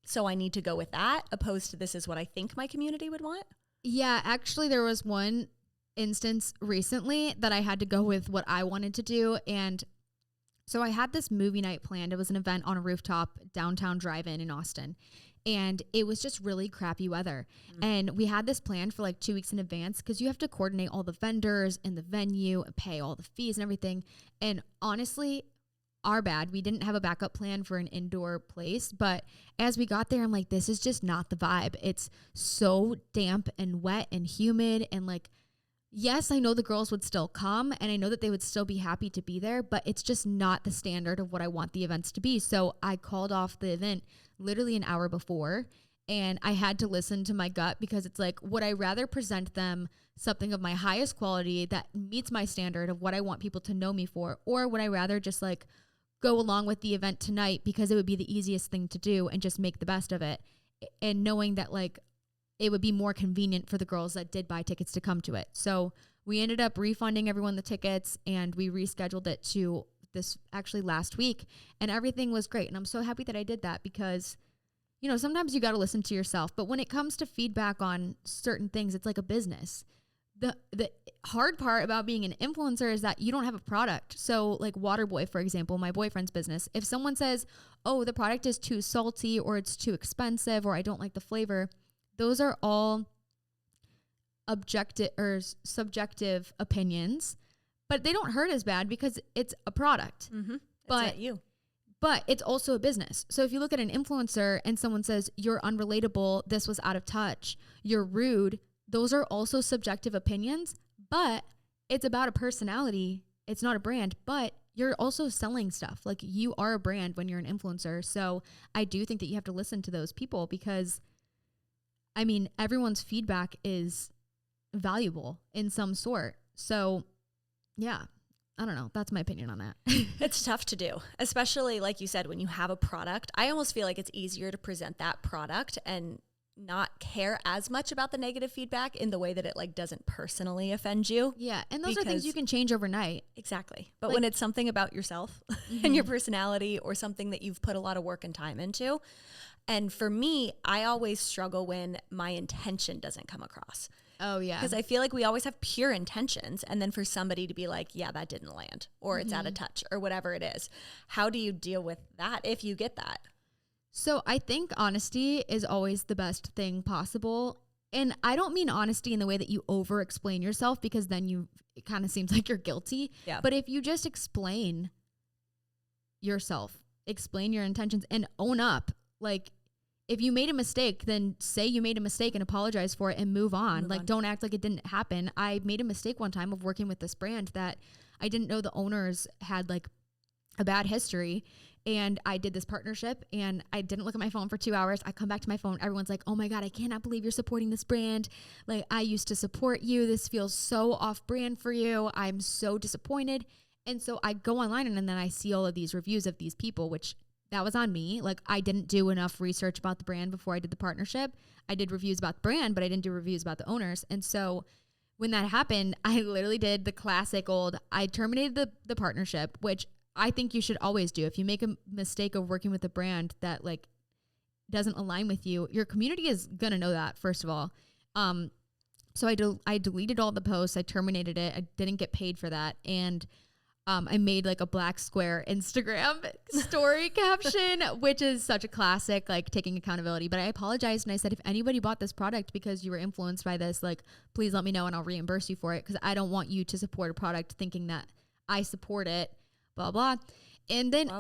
so I need to go with that, opposed to this is what I think my community would want? Yeah, actually there was one instance recently that I had to go with what I wanted to do. And so I had this movie night planned. It was an event on a rooftop downtown drive-in in Austin. And it was just really crappy weather. And we had this planned for like 2 weeks in advance because you have to coordinate all the vendors and the venue and pay all the fees and everything. And honestly, our bad. We didn't have a backup plan for an indoor place. But as we got there, I'm like, this is just not the vibe. It's so damp and wet and humid. And like, yes, I know the girls would still come and I know that they would still be happy to be there, but it's just not the standard of what I want the events to be. So I called off the event literally an hour before, and I had to listen to my gut because it's like, would I rather present them something of my highest quality that meets my standard of what I want people to know me for, or would I rather just like go along with the event tonight because it would be the easiest thing to do and just make the best of it, and knowing that like it would be more convenient for the girls that did buy tickets to come to it. So we ended up refunding everyone the tickets, and we rescheduled it to this actually last week, and everything was great. And I'm so happy that I did that because, sometimes you got to listen to yourself. But when it comes to feedback on certain things, it's like a business. The hard part about being an influencer is that you don't have a product. So like Waterboy, for example, my boyfriend's business, if someone says, oh, the product is too salty or it's too expensive or I don't like the flavor, those are all objective or subjective opinions, but they don't hurt as bad because it's a product. But But it's also a business. So if you look at an influencer and someone says, you're unrelatable, this was out of touch, you're rude, those are also subjective opinions, but it's about a personality. It's not a brand, but you're also selling stuff. Like, you are a brand when you're an influencer. So I do think that you have to listen to those people because, I mean, everyone's feedback is valuable in some sort. So yeah, I don't know. That's my opinion on that. It's tough to do, especially like you said, when you have a product. I almost feel like it's easier to present that product and not care as much about the negative feedback in the way that it like doesn't personally offend you. Yeah. And those are things you can change overnight. Exactly. But when it's something about yourself and your personality or something that you've put a lot of work and time into. And for me, I always struggle when my intention doesn't come across. Oh, yeah. Because I feel like we always have pure intentions. And then for somebody to be like, yeah, that didn't land, or it's out of touch, or whatever it is. How do you deal with that if you get that? So I think honesty is always the best thing possible. And I don't mean honesty in the way that you over explain yourself, because then it kind of seems like you're guilty. Yeah. But if you just explain yourself, explain your intentions and own up, like, if you made a mistake, then say you made a mistake and apologize for it and move on. Don't act like it didn't happen. I made a mistake one time of working with this brand that I didn't know the owners had like a bad history. And I did this partnership and I didn't look at my phone for 2 hours. I come back to my phone. Everyone's like, oh my God, I cannot believe you're supporting this brand. Like, I used to support you. This feels so off brand for you. I'm so disappointed. And so I go online and then I see all of these reviews of these people, which that was on me. Like, I didn't do enough research about the brand before I did the partnership. I did reviews about the brand, but I didn't do reviews about the owners. And so when that happened, I literally did the classic I terminated the partnership, which I think you should always do. If you make a mistake of working with a brand that like doesn't align with you, your community is going to know that, first of all. So I deleted all the posts. I terminated it. I didn't get paid for that. And I made like a black square Instagram story caption, which is such a classic, like taking accountability. But I apologized and I said, if anybody bought this product because you were influenced by this, like, please let me know and I'll reimburse you for it, because I don't want you to support a product thinking that I support it, blah, blah. And then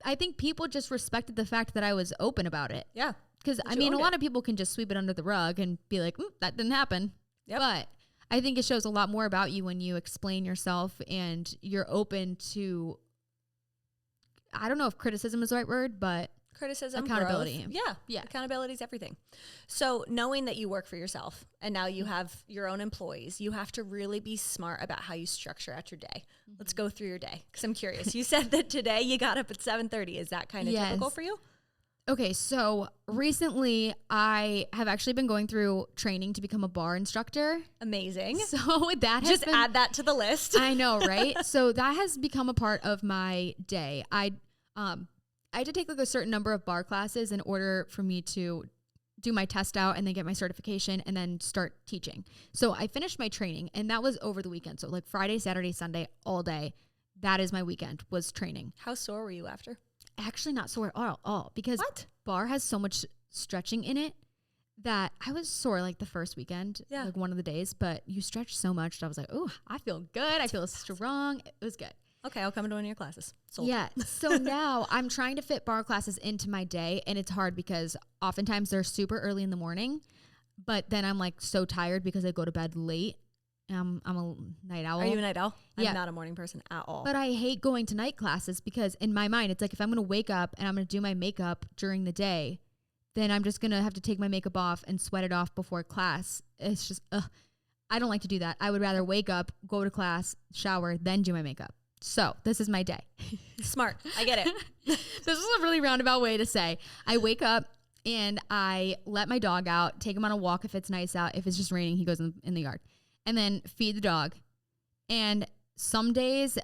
I think people just respected the fact that I was open about it. Yeah. Because I mean, a lot of people can just sweep it under the rug and be like, that didn't happen. Yep. But I think it shows a lot more about you when you explain yourself and you're open to, I don't know if criticism is the right word, but criticism, accountability. Growth. Yeah. Accountability is everything. So knowing that you work for yourself and now you have your own employees, you have to really be smart about how you structure out your day. Let's go through your day, because I'm curious. You said that today you got up at 7:30. Is that kind of typical for you? Okay, so recently I have actually been going through training to become a bar instructor. Amazing. So that has just add that to the list. I know, right? So that has become a part of my day. I had to take like a certain number of bar classes in order for me to do my test out and then get my certification and then start teaching. So I finished my training and that was over the weekend. So like Friday, Saturday, Sunday, all day. That is my weekend, was training. How sore were you after? Actually not sore at all, because bar has so much stretching in it that I was sore like the first weekend, like one of the days, but you stretch so much that I was like, oh, I feel good. I feel strong. It was good. Okay, I'll come to one of your classes. Sold. Yeah. So now I'm trying to fit bar classes into my day, and it's hard because oftentimes they're super early in the morning, but then I'm like so tired because I go to bed late. I'm a night owl. Are you a night owl? Yeah. I'm not a morning person at all. But I hate going to night classes because in my mind, it's like if I'm going to wake up and I'm going to do my makeup during the day, then I'm just going to have to take my makeup off and sweat it off before class. It's just, I don't like to do that. I would rather wake up, go to class, shower, then do my makeup. So this is my day. Smart. I get it. This is a really roundabout way to say I wake up and I let my dog out, take him on a walk if it's nice out. If it's just raining, he goes in the yard. And then feed the dog. And some days,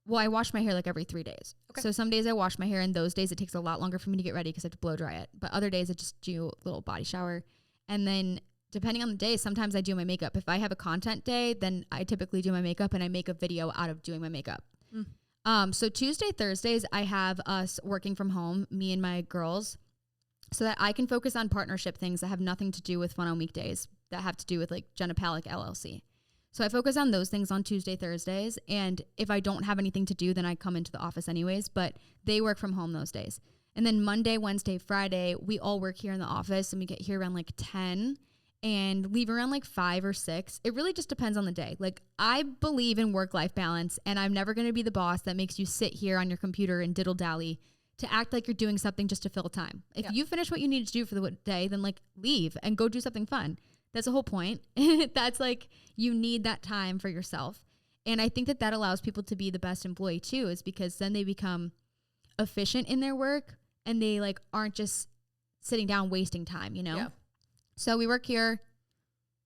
well, I wash my hair like every 3 days. Okay. So some days I wash my hair, and those days it takes a lot longer for me to get ready because I have to blow dry it. But other days I just do a little body shower. And then depending on the day, sometimes I do my makeup. If I have a content day, then I typically do my makeup and I make a video out of doing my makeup. So Tuesday, Thursdays, I have us working from home, me and my girls, so that I can focus on partnership things that have nothing to do with Fun On Weekdays, that have to do with like Jenna Palek LLC. So I focus on those things on Tuesday, Thursdays. And if I don't have anything to do, then I come into the office anyways, but they work from home those days. And then Monday, Wednesday, Friday, we all work here in the office and we get here around like 10 and leave around like 5 or 6. It really just depends on the day. Like I believe in work-life balance and I'm never going to be the boss that makes you sit here on your computer and diddle-dally to act like you're doing something just to fill time. If you finish what you need to do for the day, then like leave and go do something fun. That's the whole point. That's like you need that time for yourself. And I think that that allows people to be the best employee too, is because then they become efficient in their work and they like aren't just sitting down wasting time, you know? Yeah. So we work here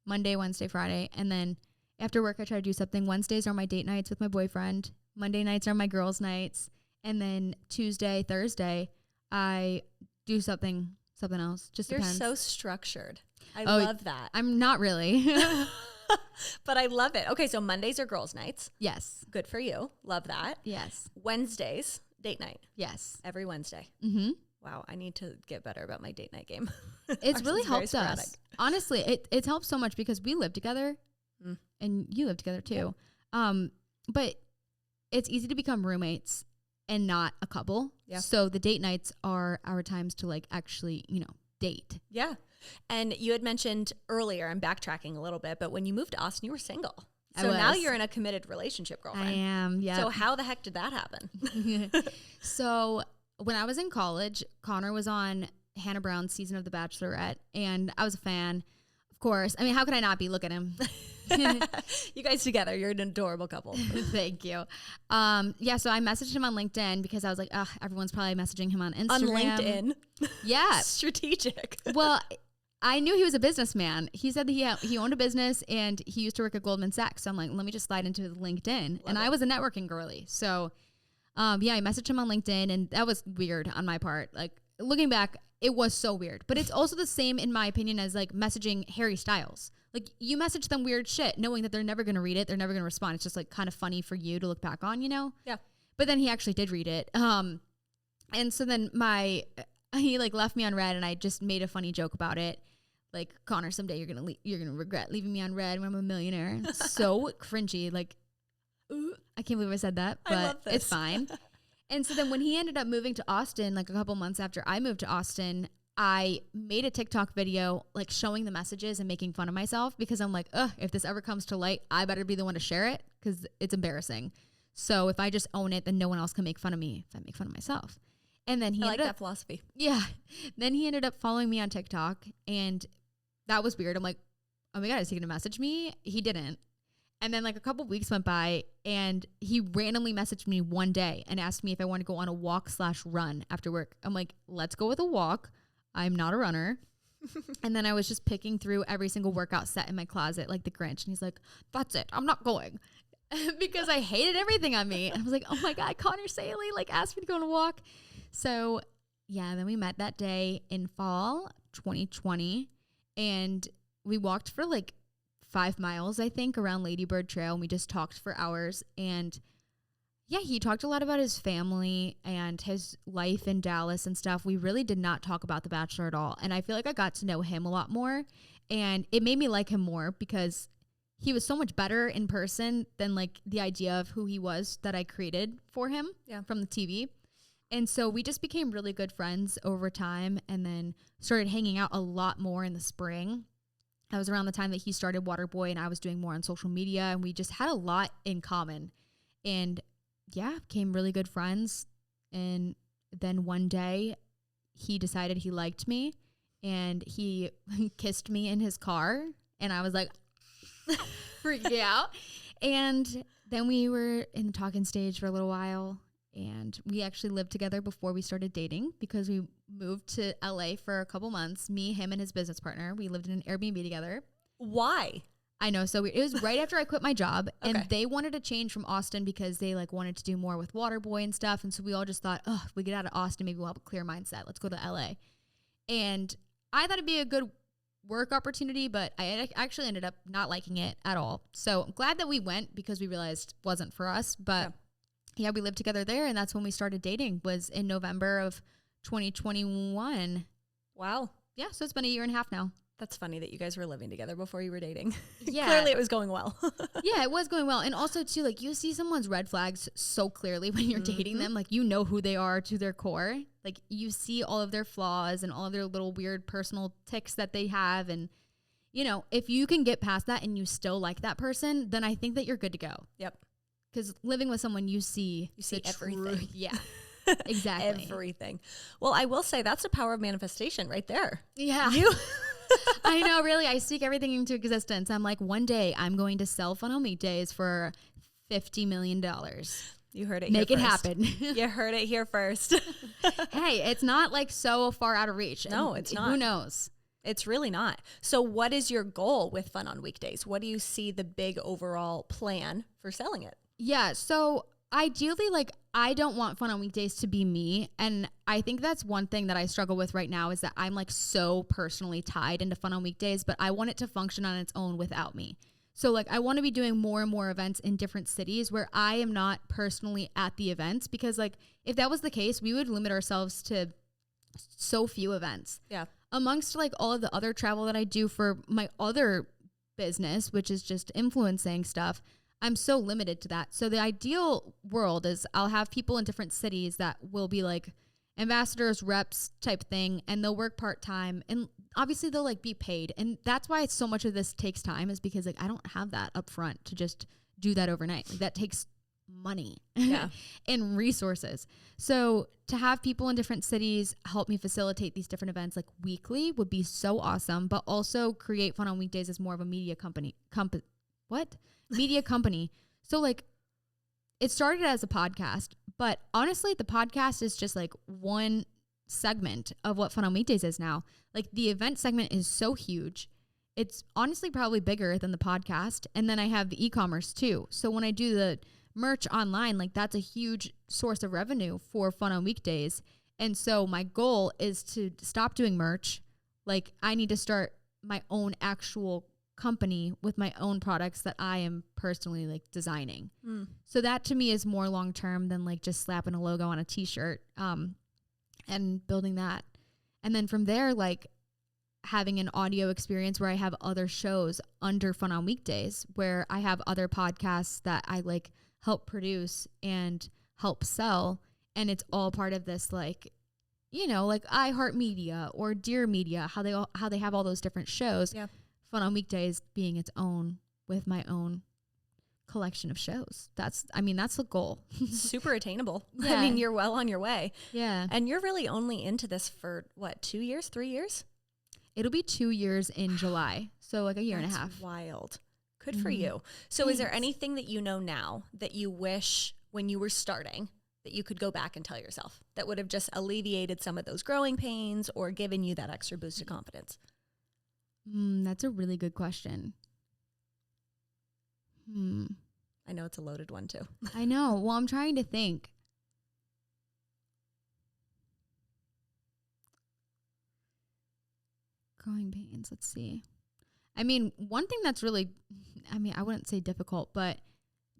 Monday, Wednesday, Friday. And then after work, I try to do something. Wednesdays are my date nights with my boyfriend. Monday nights are my girls' nights. And then Tuesday, Thursday, I do something else. Just depends. You're so structured. I love that. I'm not really. But I love it. Okay, so Mondays are girls' nights. Yes. Good for you. Love that. Yes. Wednesdays, date night. Yes. Every Wednesday. Mm-hmm. Wow, I need to get better about my date night game. It's really helped us. Honestly, it's helped so much because we live together and you live together too. Yeah. But it's easy to become roommates and not a couple. Yeah. So the date nights are our times to like actually, date. Yeah. And you had mentioned earlier, I'm backtracking a little bit, but when you moved to Austin, you were single. So now you're in a committed relationship, girlfriend. I am, yeah. So how the heck did that happen? So when I was in college, Connor was on Hannah Brown's season of The Bachelorette, and I was a fan, of course. I mean, how could I not be? Look at him. You guys together, you're an adorable couple. Thank you. Yeah, so I messaged him on LinkedIn because I was like, everyone's probably messaging him on Instagram. On LinkedIn? Yeah. Strategic. Well, I knew he was a businessman. He said that he owned a business and he used to work at Goldman Sachs. So I'm like, let me just slide into LinkedIn. I was a networking girly. So I messaged him on LinkedIn and that was weird on my part. Like looking back, it was so weird. But it's also the same in my opinion as like messaging Harry Styles. Like you message them weird shit knowing that they're never going to read it. They're never going to respond. It's just like kind of funny for you to look back on, Yeah. But then he actually did read it. And so then he like left me on red and I just made a funny joke about it. Like, Connor, someday you're gonna regret leaving me on red when I'm a millionaire. So cringy. Like, I can't believe I said that, but it's fine. And so then when he ended up moving to Austin, like a couple months after I moved to Austin, I made a TikTok video like showing the messages and making fun of myself because I'm like, if this ever comes to light, I better be the one to share it because it's embarrassing. So if I just own it, then no one else can make fun of me if I make fun of myself. And then he ended up, that philosophy. Yeah. Then he ended up following me on TikTok and that was weird. I'm like, oh my God, is he going to message me? He didn't. And then like a couple weeks went by and he randomly messaged me one day and asked me if I want to go on a walk/run after work. I'm like, let's go with a walk. I'm not a runner. And then I was just picking through every single workout set in my closet like the Grinch. And he's like, that's it. I'm not going. Because I hated everything on me. And I was like, oh my God, Connor Saley like asked me to go on a walk. So yeah, then we met that day in fall 2020. And we walked for like 5 miles, I think, around Lady Bird Trail. And we just talked for hours. And yeah, he talked a lot about his family and his life in Dallas and stuff. We really did not talk about The Bachelor at all. And I feel like I got to know him a lot more. And it made me like him more because he was so much better in person than like the idea of who he was that I created for him from the TV. And so we just became really good friends over time and then started hanging out a lot more in the spring. That was around the time that he started Waterboy and I was doing more on social media and we just had a lot in common. And yeah, became really good friends. And then one day he decided he liked me and he kissed me in his car and I was like freaking out. And then we were in the talking stage for a little while. And we actually lived together before we started dating because we moved to LA for a couple months. Me, him, and his business partner. We lived in an Airbnb together. Why? I know. So it was right after I quit my job. And they wanted to change from Austin because they like wanted to do more with Waterboy and stuff. And so we all just thought, if we get out of Austin, maybe we'll have a clear mindset. Let's go to LA. And I thought it'd be a good work opportunity, but I actually ended up not liking it at all. So I'm glad that we went because we realized it wasn't for us. But yeah, we lived together there, and that's when we started dating, was in November of 2021. Wow. Yeah, so it's been a year and a half now. That's funny that you guys were living together before you were dating. Yeah. Clearly it was going well. Yeah, it was going well. And also too, like you see someone's red flags so clearly when you're dating them. Like you know who they are to their core. Like you see all of their flaws and all of their little weird personal tics that they have. And, you know, if you can get past that and you still like that person, then I think that you're good to go. Yep. Because living with someone, you see everything. Yeah, exactly. Everything. Well, I will say that's the power of manifestation right there. Yeah. I know, really. I speak everything into existence. I'm like, one day I'm going to sell Fun On Weekdays for $50 million. You heard it Make here it first. happen. You heard it here first. Hey, it's not like so far out of reach. No, it's not. Who knows? It's really not. So what is your goal with Fun On Weekdays? What do you see the big overall plan for selling it? Yeah. So ideally, like, I don't want Fun On Weekdays to be me. And I think that's one thing that I struggle with right now is that I'm like so personally tied into Fun On Weekdays, but I want it to function on its own without me. So like I want to be doing more and more events in different cities where I am not personally at the events, because like if that was the case, we would limit ourselves to so few events. Yeah. Amongst like all of the other travel that I do for my other business, which is just influencing stuff, I'm so limited to that. So the ideal world is I'll have people in different cities that will be like ambassadors, reps type thing, and they'll work part-time, and obviously they'll like be paid. And that's why so much of this takes time, is because like I don't have that up front to just do that overnight. Like that takes money and resources. So to have people in different cities help me facilitate these different events like weekly would be so awesome, but also create Fun On Weekdays as more of a media company. Media company. So like it started as a podcast, but honestly the podcast is just like one segment of what Fun On Weekdays is now. Like the event segment is so huge. It's honestly probably bigger than the podcast. And then I have the e-commerce too. So when I do the merch online, like that's a huge source of revenue for Fun On Weekdays. And so my goal is to stop doing merch. Like I need to start my own actual company with my own products that I am personally like designing. So that to me is more long term than like just slapping a logo on a t-shirt and building that. And then from there, like having an audio experience where I have other shows under Fun On Weekdays, where I have other podcasts that I like help produce and help sell. And it's all part of this, like, you know, like iHeartMedia or Dear Media, how they have all those different shows. Yeah. Fun On Weekdays being its own with my own collection of shows. That's the goal. Super attainable. Yeah. I mean, you're well on your way. Yeah. And you're really only into this for what, 2 years, 3 years? It'll be 2 years in July. So like a year and a half. Wild. Good for you. So Thanks. Is there anything that you know now that you wish when you were starting that you could go back and tell yourself that would have just alleviated some of those growing pains or given you that extra boost of confidence? That's a really good question. I know it's a loaded one too. I know. Well, I'm trying to think. Growing pains. Let's see. I mean, one thing that's really, I wouldn't say difficult, but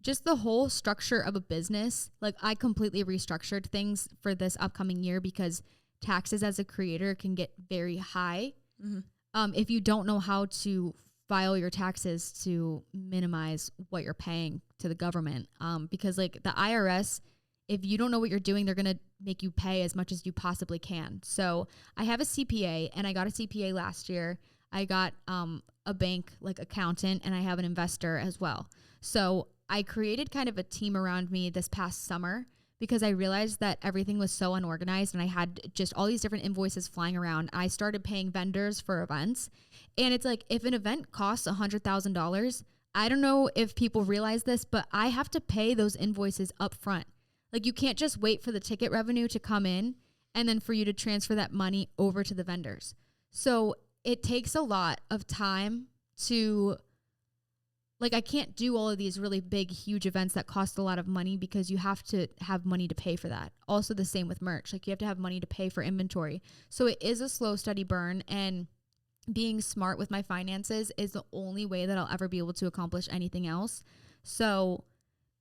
just the whole structure of a business. Like I completely restructured things for this upcoming year because taxes as a creator can get very high. If you don't know how to file your taxes to minimize what you're paying to the government. Because like the IRS, if you don't know what you're doing, they're going to make you pay as much as you possibly can. So I have a CPA, and I got a CPA last year. I got a bank like accountant, and I have an investor as well. So I created kind of a team around me this past summer because I realized that everything was so unorganized and I had just all these different invoices flying around. I started paying vendors for events. And it's like, if an event costs $100,000, I don't know if people realize this, but I have to pay those invoices up front. Like you can't just wait for the ticket revenue to come in and then for you to transfer that money over to the vendors. So it takes a lot of time to, like, I can't do all of these really big, huge events that cost a lot of money because you have to have money to pay for that. Also the same with merch. Like you have to have money to pay for inventory. So it is a slow, steady burn, and being smart with my finances is the only way that I'll ever be able to accomplish anything else. So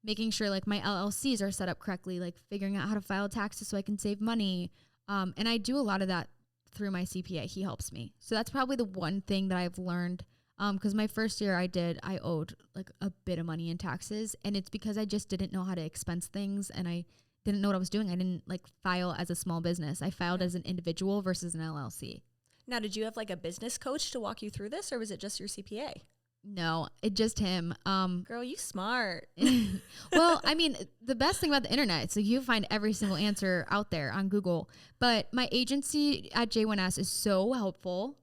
making sure like my LLCs are set up correctly, like figuring out how to file taxes so I can save money. And I do a lot of that through my CPA. He helps me. So that's probably the one thing that I've learned. Because my first year I owed like a bit of money in taxes, and it's because I just didn't know how to expense things, and I didn't know what I was doing. I didn't like file as a small business. I filed as an individual versus an LLC. Now, did you have like a business coach to walk you through this, or was it just your CPA? No, it just him. Girl, you smart. Well, I mean, the best thing about the internet is like you find every single answer out there on Google. But my agency at J1S is so helpful.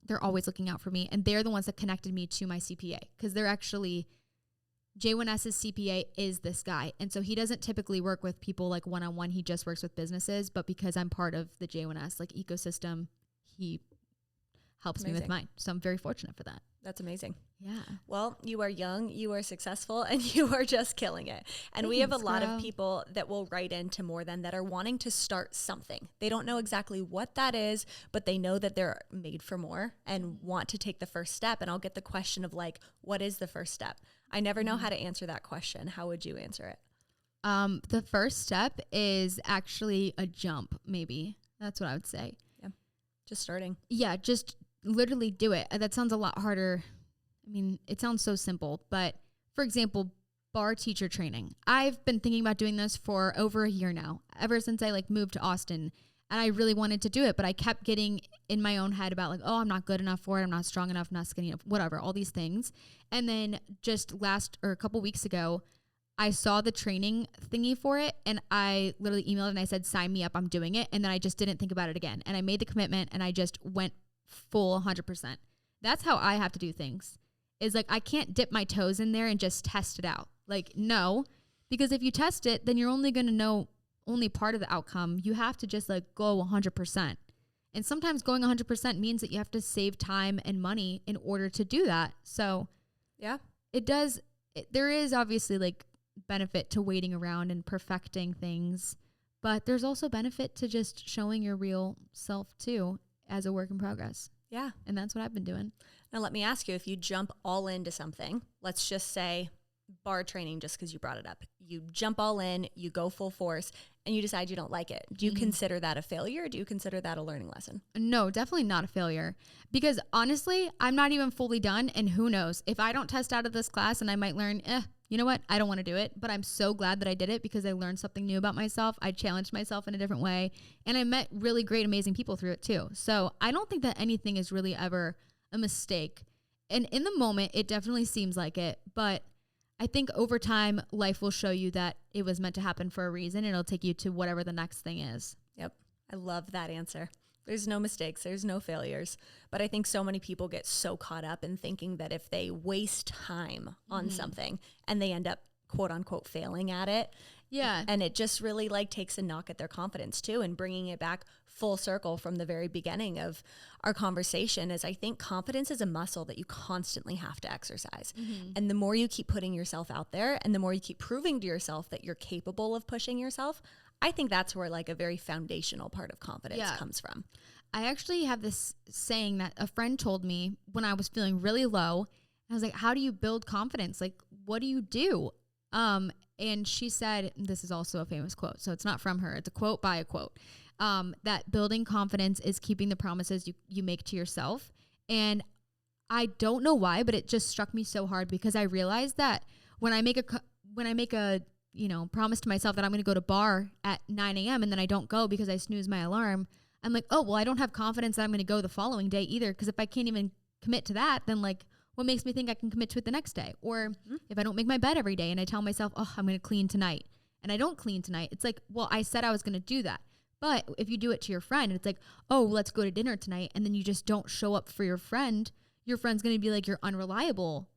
They're always looking out for me, and they're the ones that connected me to my CPA, because they're actually J1S's CPA is this guy. And so he doesn't typically work with people like one-on-one. He just works with businesses. But because I'm part of the J1S like ecosystem, he helps me with mine. So I'm very fortunate for that. That's amazing. Yeah. Well, you are young, you are successful, and you are just killing it. And we have a lot of people that will write into More Than that are wanting to start something. They don't know exactly what that is, but they know that they're made for more and want to take the first step. And I'll get the question of like, what is the first step? I never know how to answer that question. How would you answer it? The first step is actually a jump, maybe. That's what I would say. Yeah. Just starting. Yeah, just literally do it. That sounds a lot harder. I mean, it sounds so simple, but for example, bar teacher training. I've been thinking about doing this for over a year now, ever since I like moved to Austin, and I really wanted to do it, but I kept getting in my own head about like, oh, I'm not good enough for it. I'm not strong enough, I'm not skinny enough, whatever, all these things. And then just a couple weeks ago, I saw the training thingy for it, and I literally emailed and I said, sign me up, I'm doing it. And then I just didn't think about it again. And I made the commitment and I just went full 100%. That's how I have to do things. Is like, I can't dip my toes in there and just test it out. Like, no, because if you test it, then you're only going to know only part of the outcome. You have to just like go 100%. And sometimes going 100% means that you have to save time and money in order to do that. So yeah, there is obviously like benefit to waiting around and perfecting things, but there's also benefit to just showing your real self too as a work in progress. Yeah. And that's what I've been doing. Now, let me ask you, if you jump all into something, let's just say bar training, just because you brought it up, you jump all in, you go full force, and you decide you don't like it. Do you consider that a failure? Or do you consider that a learning lesson? No, definitely not a failure, because honestly, I'm not even fully done. And who knows, if I don't test out of this class and I might learn, you know what? I don't want to do it, but I'm so glad that I did it because I learned something new about myself. I challenged myself in a different way, and I met really great, amazing people through it too. So I don't think that anything is really ever a mistake. And in the moment, it definitely seems like it, but I think over time, life will show you that it was meant to happen for a reason, and it'll take you to whatever the next thing is. Yep. I love that answer. There's no mistakes. There's no failures. But I think so many people get so caught up in thinking that if they waste time on something and they end up quote unquote failing at it. Yeah. And it just really like takes a knock at their confidence too. And bringing it back full circle from the very beginning of our conversation is I think confidence is a muscle that you constantly have to exercise. And the more you keep putting yourself out there and the more you keep proving to yourself that you're capable of pushing yourself, I think that's where like a very foundational part of confidence comes from. I actually have this saying that a friend told me when I was feeling really low. I was like, how do you build confidence? Like, what do you do? And she said, this is also a famous quote, so it's not from her. It's a quote by a quote, that building confidence is keeping the promises you make to yourself. And I don't know why, but it just struck me so hard because I realized that when I make a promise to myself that I'm going to go to bar at 9 a.m. and then I don't go because I snooze my alarm, I'm like, oh, well, I don't have confidence that I'm going to go the following day either. Because if I can't even commit to that, then like, what makes me think I can commit to it the next day? Or if I don't make my bed every day and I tell myself, oh, I'm going to clean tonight, and I don't clean tonight, it's like, well, I said I was going to do that. But if you do it to your friend, it's like, oh, let's go to dinner tonight, and then you just don't show up for your friend's going to be like, you're unreliable,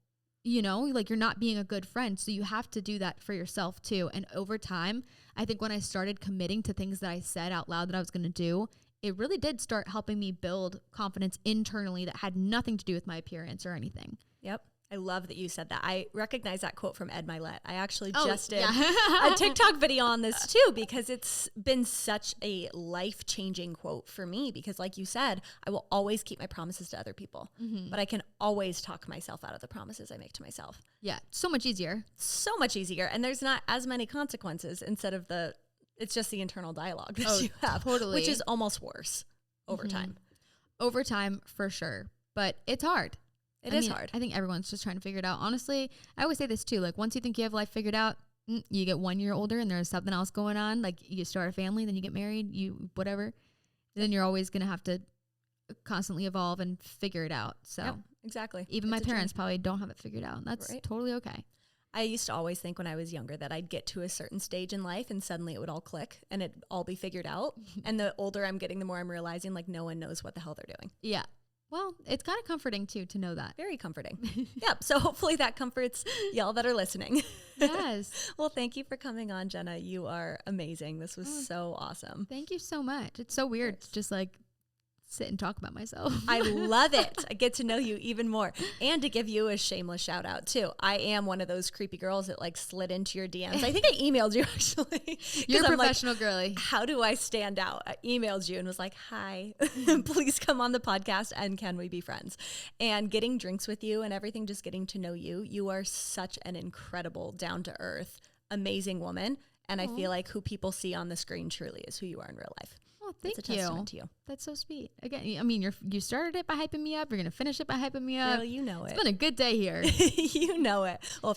like you're not being a good friend. So you have to do that for yourself too. And over time, I think when I started committing to things that I said out loud that I was going to do, it really did start helping me build confidence internally that had nothing to do with my appearance or anything. Yep. I love that you said that. I recognize that quote from Ed Milet. I actually just did a TikTok video on this too, because it's been such a life-changing quote for me, because like you said, I will always keep my promises to other people, but I can always talk myself out of the promises I make to myself. Yeah. So much easier. So much easier. And there's not as many consequences instead of it's just the internal dialogue that you have, totally. which is almost worse. over time. Over time, for sure. But it's hard. It is hard. I think everyone's just trying to figure it out. Honestly, I always say this too. Like, once you think you have life figured out, you get 1 year older and there's something else going on. Like, you start a family, then you get married, whatever. Then you're always going to have to constantly evolve and figure it out. So yep, exactly. Even my parents probably don't have it figured out. And that's totally okay. I used to always think when I was younger that I'd get to a certain stage in life and suddenly it would all click and it'd all be figured out. And the older I'm getting, the more I'm realizing like no one knows what the hell they're doing. Yeah. Well, it's kind of comforting too to know that. Very comforting. Yep. So hopefully that comforts y'all that are listening. Yes. Well, thank you for coming on, Jenna. You are amazing. This was so awesome. Thank you so much. It's so weird to just like sit and talk about myself. I love it. I get to know you even more. And to give you a shameless shout out too. I am one of those creepy girls that like slid into your DMs. I think I emailed you actually. You're a professional girly. How do I stand out? I emailed you and was like, hi, please come on the podcast and can we be friends? And getting drinks with you and everything, just getting to know you. You are such an incredible, down to earth, amazing woman. And I feel like who people see on the screen truly is who you are in real life. Oh, thank you. Testament to you. That's so sweet. Again, I mean, you started it by hyping me up. You're going to finish it by hyping me up. Girl, you know it. It's been a good day here. You know it. Well, if you